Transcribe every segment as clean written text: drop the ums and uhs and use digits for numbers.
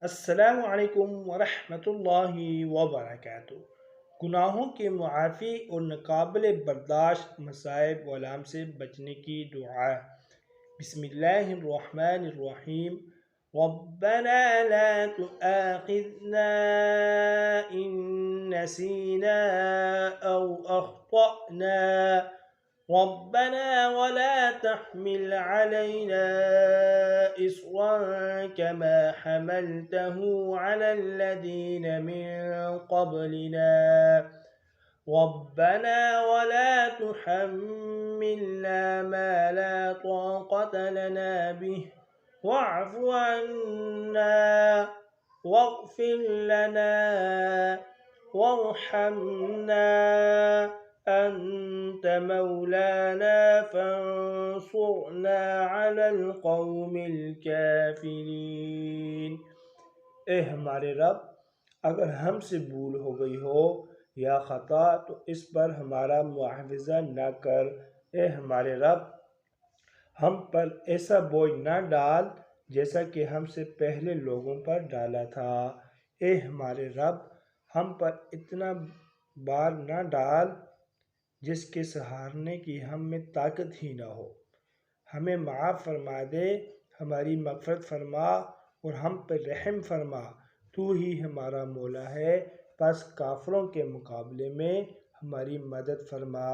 अस्सलामु अलैकुम वरहमतुल्लाहि वबरकातुहू। गुनाहों के मुआफ़ी और नाक़ाबिल बर्दाश्त मसाइब व आलाम से बचने की दुआ। बिस्मिल्लाहिर्रहमानिर्रहीम। रब्बना ला तुआखिज़ना इन नसीना औ अख़्तअना रब्बना वला तहमिल अलैना इस्रन कमा हमलतहु अलल्लज़ीन मिन क़ब्लिना रब्बना वला तुहम्मिलना मा ला ताक़त लना बिहि वअफ़ु अन्ना वग़फ़िर लना वरहमना अंत मौलाना फंसुरना अलल क़ौमिल काफ़िरीन। ए हमारे रब, अगर हमसे भूल हो गई हो या ख़ता तो इस पर हमारा मुआवज़ा न कर। ए हमारे रब, हम पर ऐसा बोझ न डाल जैसा कि हमसे पहले लोगों पर डाला था। ए हमारे रब, हम पर इतना बार न डाल जिसके सहारने की हम में ताकत ही न हो। हमें माफ़ फरमा दे, हमारी मग़फ़िरत फरमा और हम पर रहम फरमा। तू ही हमारा मौला है, बस काफ़िरों के मुकाबले में हमारी मदद फरमा।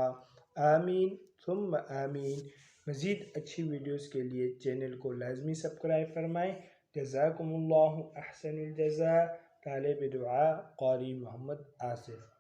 आमीन सुम्मा आमीन। मज़ीद अच्छी वीडियोज़ के लिए चैनल को लाज़मी सब्सक्राइब फरमाएँ। जज़ाकुमुल्लाहु अहसनुल जज़ा। तालिब दुआ क़ारी मोहम्मद आसिफ़।